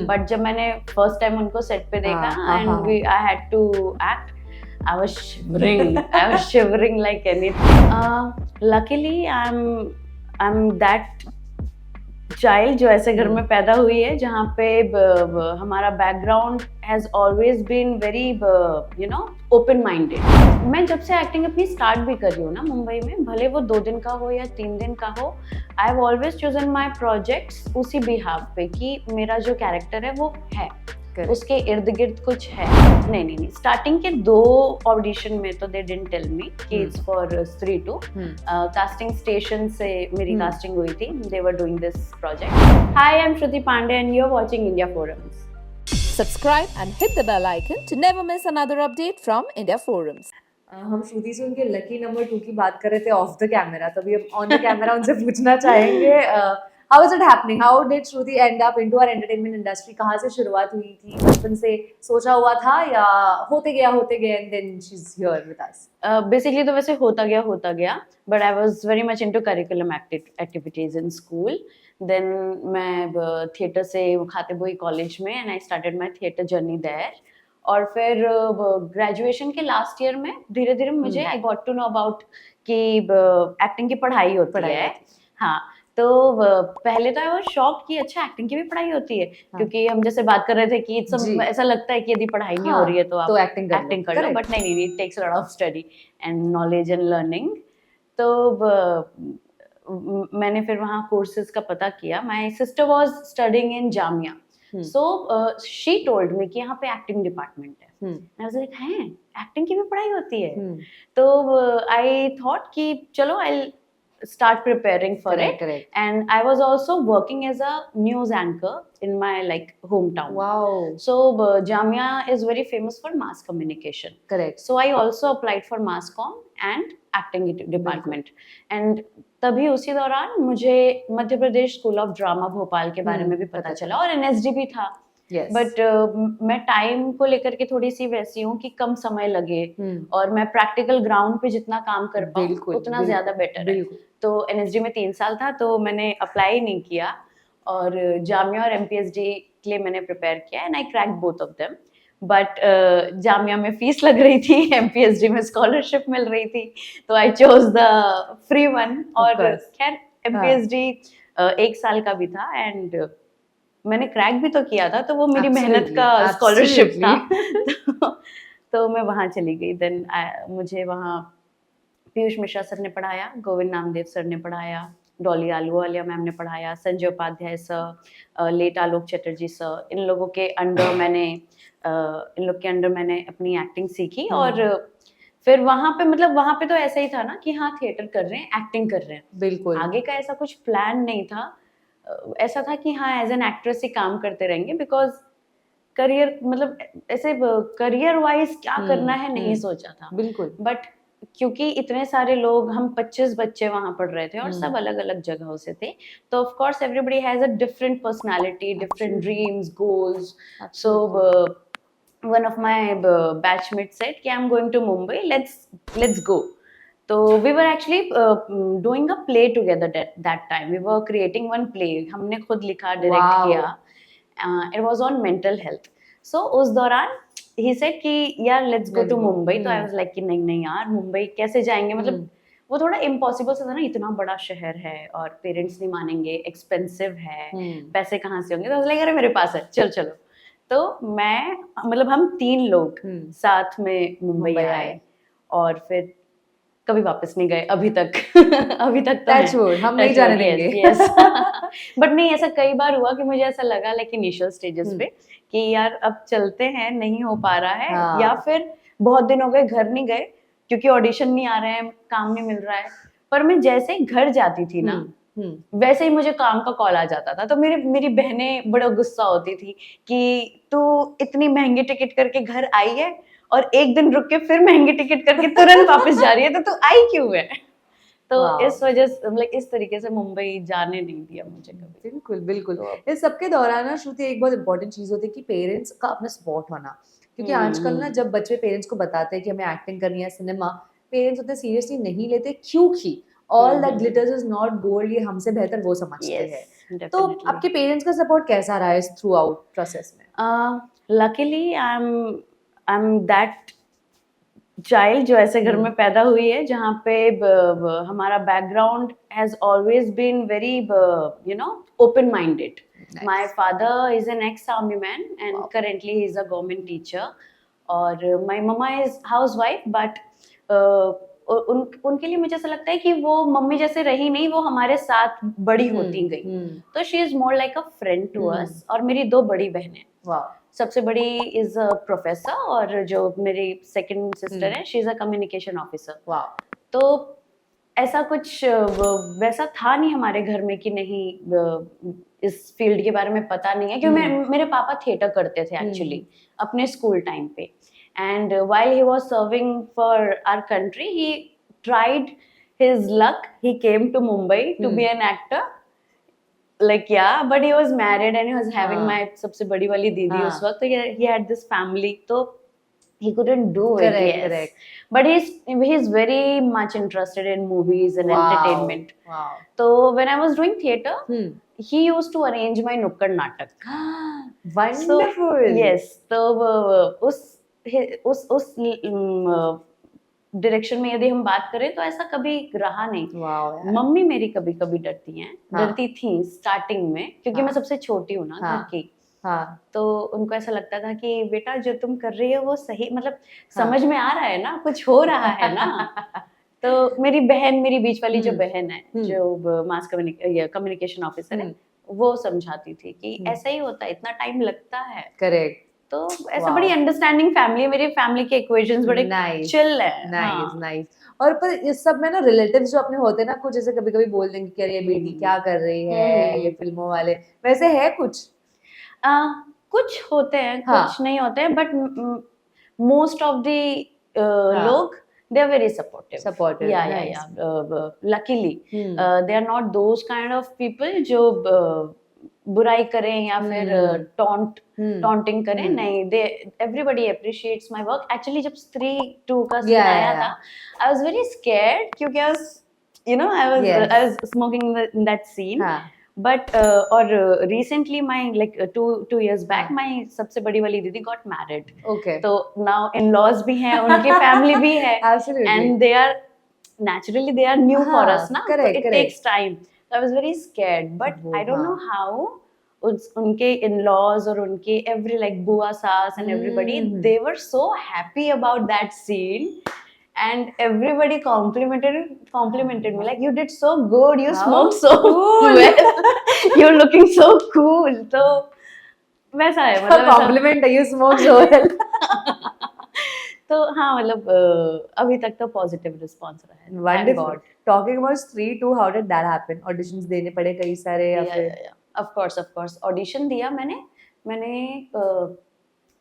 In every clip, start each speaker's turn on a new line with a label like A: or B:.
A: But जब मैंने first time उनको सेट पे देखा and I had to act, I was shivering like anything. Luckily, I'm that child जो ऐसे घर में पैदा हुई है जहाँ पे हमारा background has always been very open minded. मैं जब से एक्टिंग अपनी स्टार्ट भी कर रही हूँ ना मुंबई में, भले वो 2 दिन का हो या 3 दिन का हो, I have always chosen my projects उसी बिहाफ पे कि मेरा जो कैरेक्टर है वो है, उसके इर्द गिर्द कुछ है. नहीं, स्टार्टिंग के 2 ऑडिशन में तो दे डिडंट टेल मी कि it's for Stree two. Casting station से मेरी कास्टिंग हुई थी. They were doing this project. Hi, I am Shruti Pandey and you are watching India Forums.
B: Subscribe and hit the bell icon to never miss another update from India Forums.
C: हम श्रुति से उनके lucky number 2 की बात कर रहे थे ऑफ द कैमरा, तभी हम ऑन द कैमरा उनसे पूछना चाहेंगे how is it happening? How did Shruti end up into our entertainment industry? कहाँ से शुरुआत हुई थी? बचपन से सोचा हुआ था या होते गया and then she's here with us?
A: Basically तो वैसे होता गया, but I was very much into curriculum activities in school. Then मैं थिएटर से खाते बोई कॉलेज में and I started my theatre journey there. और फिर ग्रेजुएशन के लास्ट ईयर में धीरे धीरे मुझे I got to know about कि एक्टिंग की पढ़ाई होती है. हाँ, तो पहले तो आई वाज शॉक कि अच्छा एक्टिंग की भी पढ़ाई होती है. क्योंकि हम जैसे बात कर रहे थे कि ऐसा लगता है कि यदि पढ़ाई नहीं हो रही है तो आप एक्टिंग कर लो. बट नहीं, it takes a lot of study and knowledge and learning. तो मैंने फिर वहाँ कोर्सेज का पता किया. My sister was studying in Jamia, so she told me कि यहाँ पे एक्टिंग डिपार्टमेंट है. आई वाज लाइक, हैं एक्टिंग की भी पढ़ाई होती है? तो आई थॉट कि चलो आई start preparing for it. And I was also working as a news anchor in my hometown.
C: Wow.
A: So Jamia is very famous for mass communication.
C: Correct.
A: So I also applied for mass comm and acting department. And तभी उसी दौरान मुझे Madhya Pradesh school of drama Bhopal के बारे में भी पता चला और NSD भी था. बट मैं टाइम को लेकर के थोड़ी सी वैसी हूँ कि कम समय लगे और मैं प्रैक्टिकल ग्राउंड पे जितना काम कर पाऊँ उतना ज्यादा बेटर है. तो NSD में 3 साल था तो मैंने अप्लाई नहीं किया और जामिया और MPSD के लिए मैंने प्रिपेयर किया and I crack both of them. But Jamia में फीस लग रही थी, MPSD में स्कॉलरशिप मिल रही थी, तो I chose the free one. और खैर MPSD 1 साल का भी था एंड मैंने क्रैक भी तो किया था, तो वो मेरी मेहनत का स्कॉलरशिप था. तो मैं वहाँ चली गई. देन मुझे वहाँ पीयूष मिश्रा सर ने पढ़ाया, गोविंद नामदेव सर ने पढ़ाया, डॉली आलूवालिया मैम ने पढ़ाया, संजय उपाध्याय सर, लेट आलोक चटर्जी सर, इन लोगों के अंडर मैंने अपनी एक्टिंग सीखी. और फिर वहाँ पे तो ऐसा ही था ना कि हाँ थिएटर कर रहे हैं, एक्टिंग कर रहे हैं.
C: बिल्कुल,
A: आगे का ऐसा कुछ प्लान नहीं था. ऐसा था कि हाँ एज एन एक्ट्रेस ही काम करते रहेंगे, बिकॉज करियर वाइज क्या करना है नहीं सोचा था.
C: बिल्कुल.
A: बट क्योंकि इतने सारे लोग, हम 25 बच्चे वहां पढ़ रहे थे और सब अलग अलग जगहों से थे, तो of course everybody has a different personality, different dreams, goals. So one of my batchmate said कि I am going to Mumbai, let's go. So we were actually doing a play together that time. We were creating one play. हमने खुद लिखा, direct किया. It was on mental health. So उस दौरान he said कि यार let's go to Mumbai. तो I was like कि नहीं यार मुंबई कैसे जाएंगे, मतलब वो थोड़ा इम्पॉसिबल सा था ना, इतना बड़ा शहर है और पेरेंट्स नहीं मानेंगे, एक्सपेंसिव है, पैसे कहाँ से होंगे. तो I was like अरे मेरे पास है, चलो. तो हम 3 लोग साथ में मुंबई आए और फिर कभी वापस नहीं गए अभी तक. तो
C: हम नहीं जाने देंगे.
A: बट नहीं, ऐसा कई बार हुआ कि मुझे ऐसा लगा इनिशियल स्टेजेस पे कि यार अब चलते हैं, नहीं हो पा रहा है. या फिर बहुत दिन हो गए घर नहीं गए क्योंकि ऑडिशन नहीं आ रहे हैं, काम नहीं मिल रहा है. पर मैं जैसे ही घर जाती थी ना, वैसे ही मुझे काम का कॉल आ जाता था. तो मेरी बहनें बड़ा गुस्सा होती थी कि तू इतनी महंगी टिकट करके घर आई है और एक दिन रुक के फिर महंगी टिकट करके तुरंत वापस जा रही है, तो तू आई क्यों है. तो इस वजह से इस तरीके से मुंबई जाने नहीं दिया मुझे कभी.
C: बिल्कुल. इस सबके दौरान ना श्रुति, एक बहुत इंपॉर्टेंट चीज होती है कि पेरेंट्स का अपना सपोर्ट होना. क्योंकि आजकल ना जब बच्चे पेरेंट्स को बताते हैं कि हमें एक्टिंग करनी है, सिनेमा, पेरेंट्स उतने सीरियसली नहीं लेते क्योंकि all that glitters is not gold, ये हमसे बेहतर वो समझते हैं।
A: yes,
C: तो
A: definitely.
C: आपके पेरेंट्स का सपोर्ट कैसा रहा है इस थ्रू आउट प्रोसेस में?
A: Luckily, I'm that चाइल्ड जो ऐसे घर में पैदा हुई है जहाँ पे हमारा background has always been very open minded. My father is an ex army man and currently he is a government teacher, और my mamma is housewife, but उनके लिए मुझे ऐसा लगता है कि वो मम्मी जैसे रही नहीं, वो हमारे साथ बड़ी होती गई. तो she is more like a friend to us. और मेरी 2 बड़ी बहनें, सबसे बड़ी इज अ प्रोफेसर, और जो मेरी सेकंड सिस्टर है she is a communication officer. तो ऐसा कुछ वैसा था नहीं हमारे घर में कि नहीं इस फील्ड के बारे में पता नहीं है, क्योंकि मेरे पापा थिएटर करते थे एक्चुअली अपने स्कूल टाइम पे. And while he was serving for our country he tried his luck. He came to Mumbai to be an actor. Like yeah, but he was married and he was having my सबसे बड़ी वाली दीदी उस वक्त, तो he had this family, तो he couldn't do it. Yes. Correct. But he's very much interested in movies and entertainment. Wow. So when I was doing theater, he used to arrange my nukkad natak.
C: Wonderful.
A: So, yes, तो उस direction में यदि हम बात करें तो ऐसा कभी रहा नहीं. मम्मी मेरी कभी कभी डरती हैं, डरती थी स्टार्टिंग में, क्योंकि मैं सबसे छोटी हूँ ना घर की. तो उनको ऐसा लगता था कि बेटा जो तुम कर रही हो वो सही, मतलब समझ में आ रहा है ना, कुछ हो रहा है ना. तो मेरी बहन, मेरी बीच वाली जो बहन है जो मास कम्युनिकेशन ऑफिसर है, वो समझाती थी कि ऐसा ही होता है, इतना टाइम लगता है.
C: करेक्ट.
A: तो ऐसा बड़ी अंडरस्टैंडिंग फैमिली है मेरी. फैमिली के इक्वेशंस बड़े चिल है.
C: नाइस. और पर इस सब में ना रिलेटिव्स जो अपने होते हैं ना, कुछ ऐसे कभी कभी बोल देंगे कि अरे ये बेटी क्या कर रही है, ये फिल्मों वाले, वैसे है कुछ?
A: कुछ होते हैं, कुछ नहीं होते हैं, बट मोस्ट ऑफ द लोग they are very supportive. Luckily they are not those kind of people जो बुराई करें या फिर टॉन्टिंग करें. नहीं, they everybody appreciates my work. Actually जब स्त्री 2 का सीन आया था, आई वाज वेरी स्कैर्ड, क्योंकि I was smoking in that scene. But और recently my like 2 years back my सबसे बड़ी वाली दीदी got married.
C: Okay.
A: तो now in-laws भी हैं, उनकी family भी है.
C: Absolutely.
A: And they are naturally they are new for us ना.
C: Correct,
A: it takes time. So I was very scared, but I don't know how उनके in-laws और उनके every like बुआ सास and everybody they were so happy about that scene. And everybody complimented me like you did so good, you smoked so well, you're looking so cool. तो वैसा है, मतलब
C: compliment है, you smoke so well.
A: तो हाँ, मतलब अभी तक तो पॉजिटिव रिस्पांस रहा है.
C: Wonderful. Talking about Stree 2, how did that happen? Auditions देने पड़े कई सारे या फिर?
A: Of course ऑडिशन दिया मैंने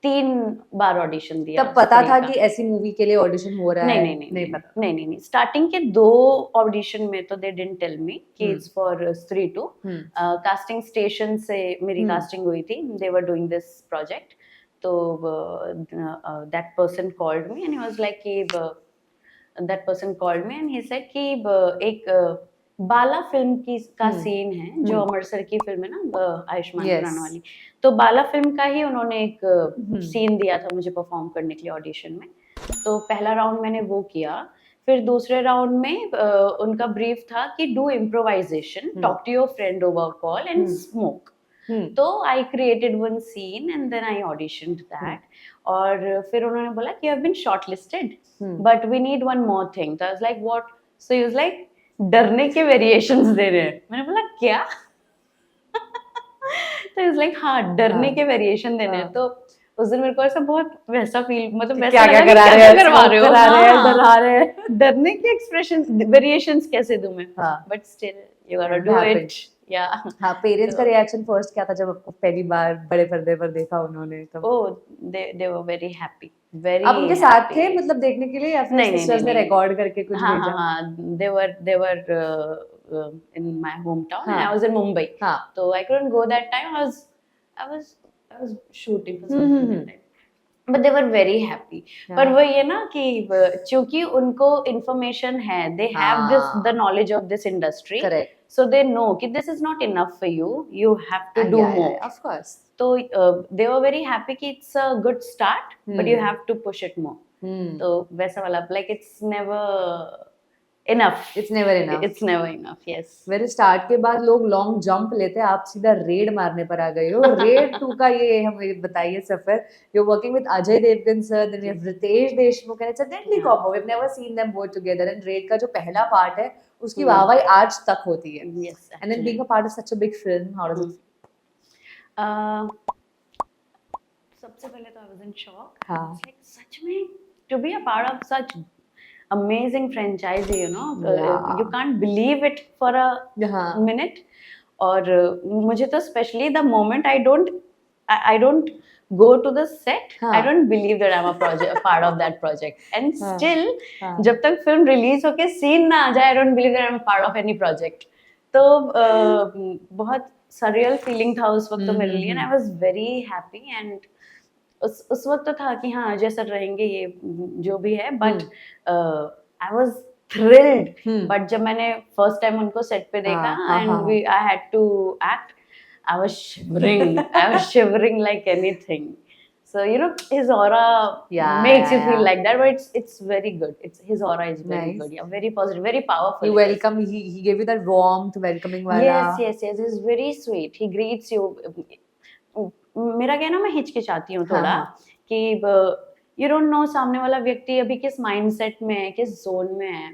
A: 3 बार ऑडिशन दिया.
C: तब पता था कि ऐसी मूवी के लिए ऑडिशन हो रहा है?
A: नहीं पता. नहीं. स्टार्टिंग के 2 ऑडिशन में तो दे डिडंट टेल मी कि इट्स फॉर स्त्री 2. कास्टिंग स्टेशन से मेरी कास्टिंग हुई थी. They were doing this project. तो that person called me and he was like कि that person called me and he said कि एक बाला फिल्म का सीन है जो अमरसर की फिल्म है ना, आयुष्मान खुराना वाली. तो बाला फिल्म का ही उन्होंने एक सीन दिया था मुझे परफॉर्म करने के लिए ऑडिशन में. तो पहला राउंड मैंने वो किया. फिर दूसरे राउंड में उनका ब्रीफ था कि do improvisation, talk to your friend over call and smoke. तो I created one scene and then I auditioned that. और फिर उन्होंने बोला कि you have been shortlisted but we need one more thing. तो I was like what? So he was like डरने के variations दे रहे हैं. मैंने बोला क्या? तो इज लाइक हाँ, डरने के वेरिएशन देने हैं. तो उस दिन मेरे को ऐसा बहुत वैसा फील, मतलब वैसा
C: क्या करवा रहे हो,
A: डरा रहे हैं, डरने के एक्सप्रेशंस वेरिएशंस कैसे दूं मैं? बट स्टिल यू गोटा डू इट. या
C: हाँ, पेरेंट्स का रिएक्शन फर्स्ट क्या था जब आपको पहली बार बड़े पर्दे पर देखा उन्होंने? तब
A: दे वर वेरी हैप्पी. वेरी
C: आप उनके साथ थे मतलब देखने के लिए या फिर सिस्टर्स ने रिकॉर्ड करके कुछ भेजा?
A: हाँ, they were in my hometown and I was in Mumbai. So I couldn't go that time. I was shooting for something that time. But they were very happy.
C: Yeah.
A: पर वो ये ना कि चूंकि उनको इंफॉर्मेशन है, they have this the knowledge of this industry,
C: Correct.
A: so they know कि this is not enough for you, you have to do
C: Yeah,
A: more.
C: yeah, of course.
A: तो they were very happy कि it's a good start, but you have to push it more. तो वैसा वाला like it's never enough.
C: It's never enough.
A: It's never enough. Yes.
C: मेरे start के बाद लोग long jump लेते हैं, आप सीधा रेड मारने पर आ गए हो. रेड 2 का ये हमें बताइए सफर. You're working with Ajay Devgan sir, then you have Ritesh Deshmukh, and it's a deadly combo. We've never seen them both together. And red का जो पहला पार्ट है उसकी वाहवाही आज तक होती है.
A: Yes.
C: And then being a part of such a big film, how does it feel?
A: सबसे पहले तो I was in shock.
C: हाँ.
A: It's like सच में to be a part of such amazing franchise, you know,
C: Yeah.
A: you can't believe it for a
C: हाँ.
A: minute. और मुझे तो especially the moment I don't go to the set,
C: हाँ.
A: I don't believe that I'm a part of that project. And
C: हाँ.
A: still,
C: हाँ.
A: जब तक film release होके scene ना आ जाए, I don't believe that I'm a part of any project. तो बहुत surreal feeling था उस वक्त तो मेरे लिए, and I was very happy. And उस वक्त तो था कि हाँ अजय सर रहेंगे ये जो भी है, but I was thrilled. But जब मैंने फर्स्ट टाइम उनको सेट पे देखा and I had to act, I was shivering like anything. So you know his aura makes you feel like that, but it's very good. His aura is very good. Yeah, very positive, very powerful.
C: He gave you that warmth, welcoming wala.
A: Yes. He's very sweet. He greets you. मेरा क्या है ना, मैं हिचकिचाती हूँ थोड़ा कि you don't know सामने वाला व्यक्ति अभी किस माइंडसेट में है, किस जोन में है.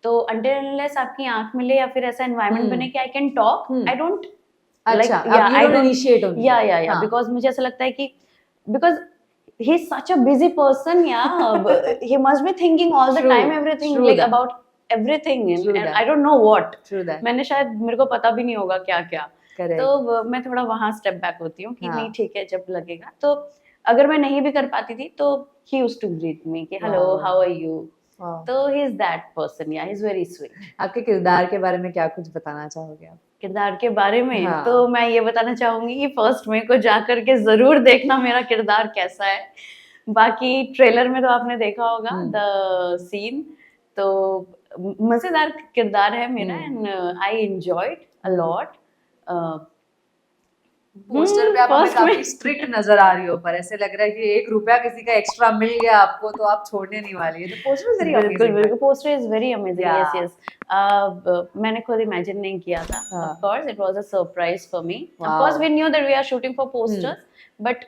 A: तो until unless आपकी आंख मिले या फिर ऐसा एनवायरनमेंट बने कि I can talk, I don't
C: I don't initiate on
A: yeah because मुझे ऐसा लगता है कि because he's such a busy person, he must be thinking all the time everything like about everything, and I don't know what. मैंने शायद मेरे को पता भी नहीं होगा क्या क्या. तो मैं थोड़ा वहां स्टेप बैक होती हूँ कि नहीं ठीक है, जब लगेगा. तो अगर मैं नहीं भी कर पाती थी तो he used to greet me कि hello, how are you. तो he is that person. Yeah, he's very sweet.
C: आपके किरदार के बारे में क्या कुछ बताना चाहोगे आप?
A: किरदार के बारे में तो मैं ये बताना चाहूंगी कि फर्स्ट मे को जाकर के जरूर देखना मेरा किरदार कैसा है. बाकी ट्रेलर में तो आपने देखा होगा द सीन, तो मजेदार किरदार है मेरा and I enjoyed a lot.
C: Poster पे आप हमें काफी स्ट्रिक्ट नजर आ रही हो, पर ऐसे लग रहा है कि 1 रुपया किसी का एक्स्ट्रा मिल गया आपको तो आप छोड़ने नहीं वाली है. तो पोस्टर इज वेरी अमेजिंग.
A: बिल्कुल poster is very amazing. Yes मैंने खुद इमेजिन नहीं किया था. Of course it was a surprise for me. Of course we knew that we are shooting for posters, but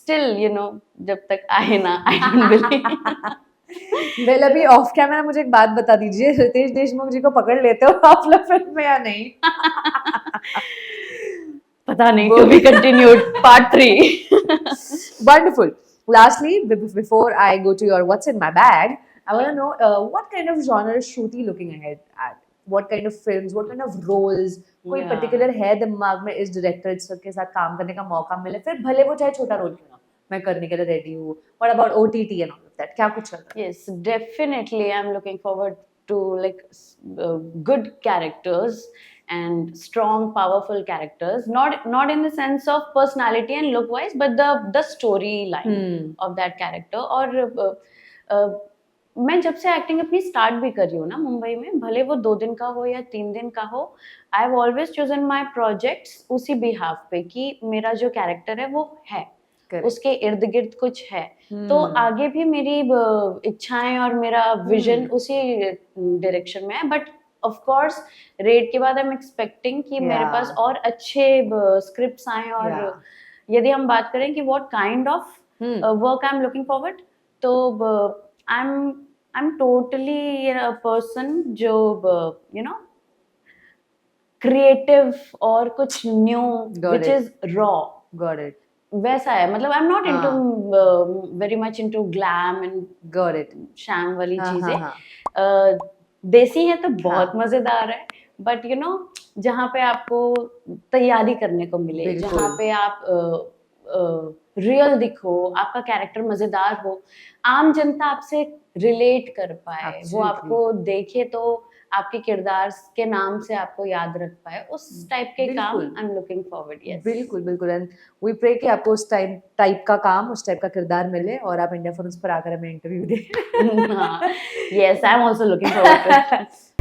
A: still you know जब तक आए ना आई डोंट बिलीव.
C: वेल अभी ऑफ कैमरा मुझे एक बात बता दीजिए, रितेश देशमुख जी को पकड़ लेते हो आप लोग फिल्म में या नहीं?
A: पता नहीं, to be continued part 3.
C: Wonderful. Lastly, before I go to your what's in my bag, I want to know what kind of genre is Shruti looking ahead at? What kind of films, what kind of roles? कोई particular है दिमाग में इस director के साथ काम करने का मौका मिले, फिर भले वो चाहे छोटा रोल क्यों ना, मैं करने के लिए रेडी हूँ. What about OTT and all of that? क्या कुछ चल रहा है?
A: Yes, definitely I'm looking forward to like good characters and strong powerful characters, not in the sense of personality and look wise, but the storyline of that character. और मैं जब से acting अपनी स्टार्ट भी कर रही हूँ ना मुंबई में, भले वो 2 दिन का हो या 3 दिन का हो, I have always chosen my projects उसी बिहाफ पे कि मेरा जो कैरेक्टर है वो है, उसके इर्द गिर्द कुछ है. तो आगे भी मेरी इच्छाएं और मेरा विजन उसी डायरेक्शन में है. बट ऑफ कोर्स रेड के बाद आई एम एक्सपेक्टिंग कि मेरे पास और अच्छे स्क्रिप्ट्स आए. और यदि हम बात करें कि what kind of work I am looking forward, तो I am totally a person जो यू नो क्रिएटिव और कुछ new which is raw.
C: Got it.
A: वैसा है, मतलब I am not into very much into glam and
C: got it
A: sham वाली चीजें. देसी है तो बहुत मजेदार है, बट यू नो जहाँ पे आपको तैयारी करने को मिले, जहाँ पे आप रियल दिखो, आपका कैरेक्टर मजेदार हो, आम जनता आपसे रिलेट कर पाए, वो आपको देखे तो आपके किरदार के नाम से आपको याद रख पाए, उस टाइप के काम
C: बिल्कुल।
A: आई एम लुकिंग फॉरवर्ड। यस
C: बिल्कुल बिल्कुल एंड वी प्रे कि आपको उस टाइप का काम, उस टाइप का किरदार मिले और आप इंडिया फिल्म्स पर आकर हमें इंटरव्यू दें।
A: हाँ, yes, I'm also looking forward to it.